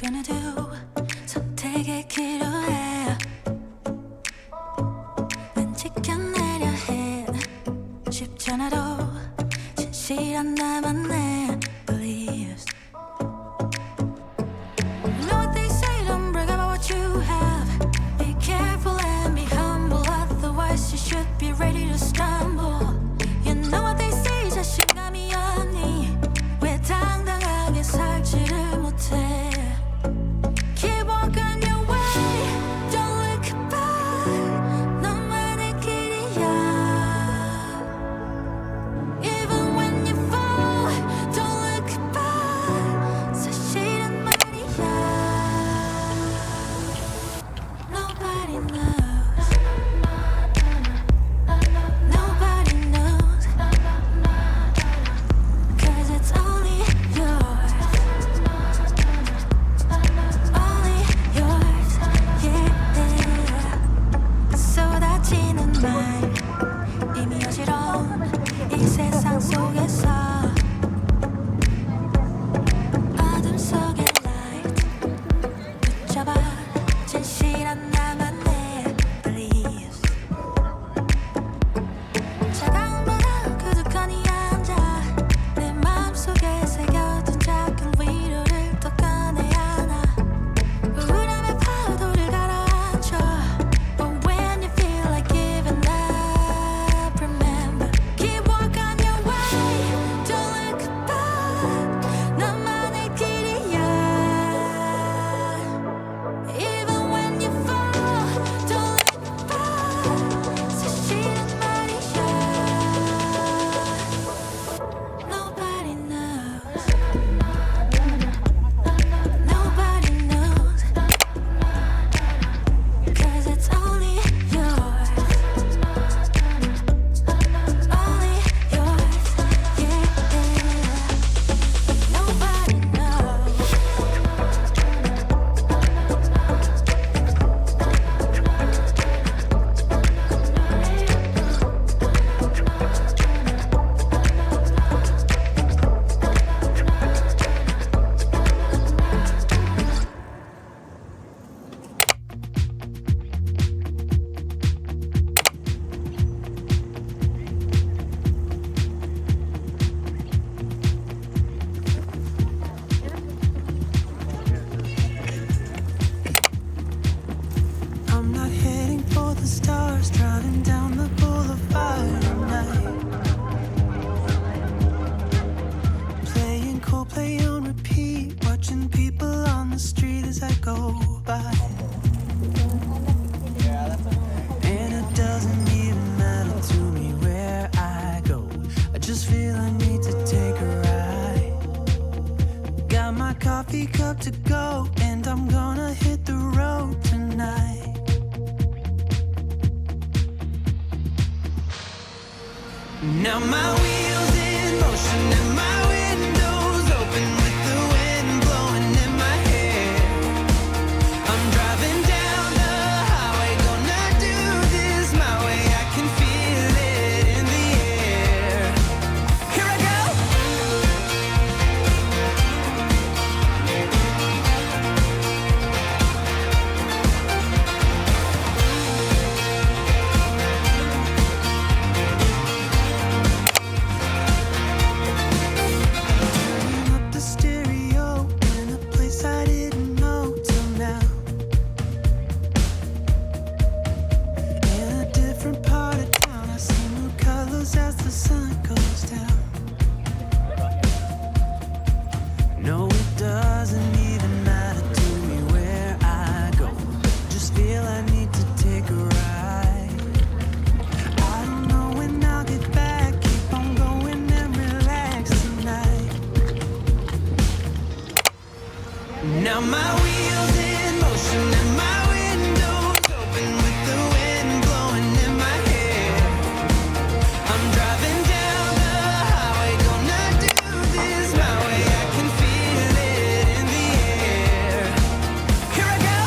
gonna do? 선택의 기로에 난 지켜내려 해. 쉽지 않아도 진실한 나만의 beliefs. You know what they say, don't brag about what you have. Be careful and be humble, otherwise you should be ready to stumble. You know what they say, 자신감이 없니? 왜 당당하게 살지를 못해? Keep walking your way, don't look back. 너만의 길이야. Even when you fall, don't look back. 사실은 말이야. Nobody knows. Nobody knows. 'Cause it's only yours. Only yours, yeah. 쏟아지는 말 이미 어지러운 이 세상 속에서 어둠 속의 light 붙잡아 진실한 나만의 beliefs. 차가운 바람 그득하니 앉아 내 마음속에 새겨둔 작은 위로를 또 꺼내야 하나. 우울함의 파도를 가라앉혀. But when you feel like giving up, remember, keep walking your way, don't look back. 너만의 길이야. Even when you fall, don't look back. 사실은 말이야. Nobody knows. Nobody knows. 'Cause it's only yours. Only yours, yeah. Nobody knows. I'm not heading for the stars, driving down the boulevard tonight. Playing Coldplay on repeat, watching people on the street as I go by. And it doesn't even matter to me where I go. I just feel I need to take a ride. Got my coffee cup to go, and I'm gonna hit the road tonight. Now my wheels in motion and my windows open with the wind blowing in my hair. I'm driving down the highway, gonna do this my way. I can feel it in the air. Here I go. Turning up the stereo in a place I didn't know till now. In a different part of town, I see new colors as the sun goes down. No, it doesn't even matter to me where I go. Just feel I need to take a ride. I don't know when I'll get back. Keep on going and relax tonight. Now my wheels in motion and my windows open with the wind blowing in my hair. I'm driving down the highway, gonna do this my way. I can feel it in the air. Here I go.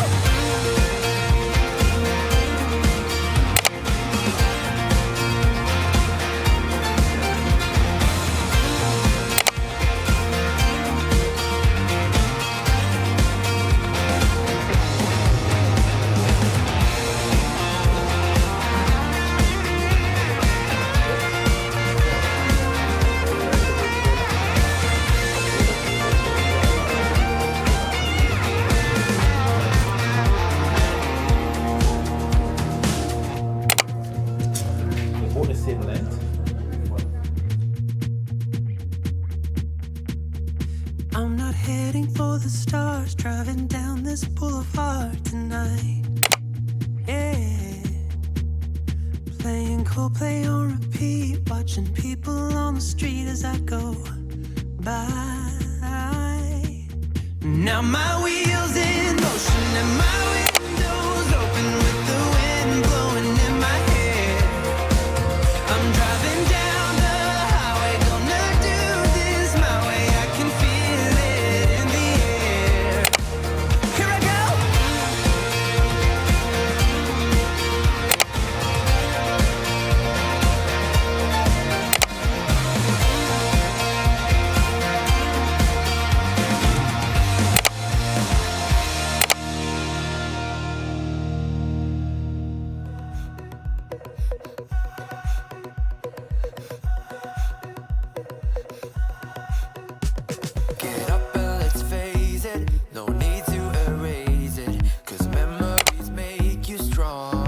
I'm not heading for the stars, driving down this boulevard tonight. Yeah, playing Coldplay on repeat, watching people on the street as I go by. Now my wheels in motion and my windows open with the wind blowing in my hair. I'm driving down the highway, gonna do this my way. I can feel it in the air. Here I go. Get up and let's face it, no need to erase it, 'cause memories make you strong.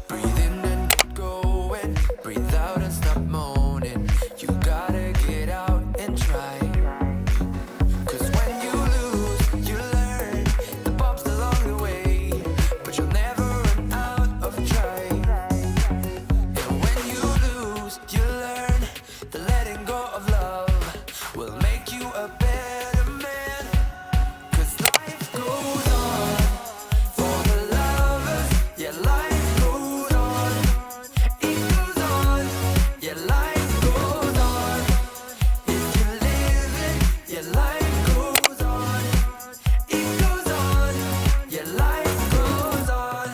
Breathe in and get going, breathe out and stop moaning. You gotta get out and try. 'Cause when you lose, you learn the bumps along the way, but you'll never run out of trying. And when you lose, you learn the letting go of love will make you a better man. 'Cause life goes on for the lovers, yeah, life goes on. It goes on, yeah, life goes on. If you live it, yeah, life goes on. It goes on, yeah, life goes on.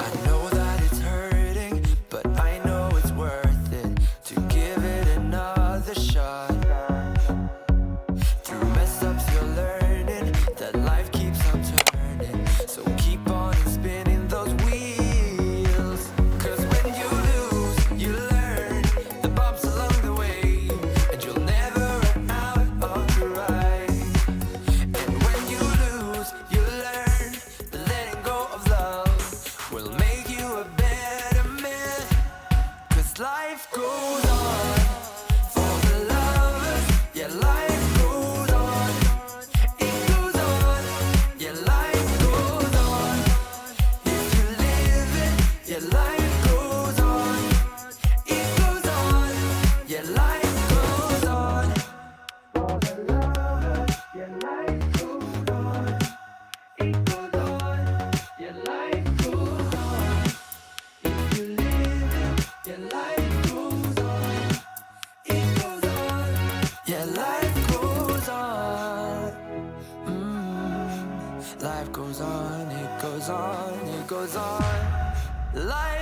I know that it's hurting, but I know it's worth it to give it another shot. Through mess ups you're learning that life keeps on turning, so keep on spinning those wheels. 'Cause when you lose, you learn the bumps along the way, and you'll never run out of trying. And when you lose, you learn the letting go of love will make you a better man. 'Cause life goes on for the lovers, yeah, life goes on. It goes on, yeah, life goes on. If you live it, yeah, life goes on. It goes on, yeah, life goes on. For the lovers, yeah, life goes on. It goes on, yeah, life goes on. If you live it, yeah, life goes on. It goes on, yeah, life goes on. Life goes on, it goes on, it goes on. Life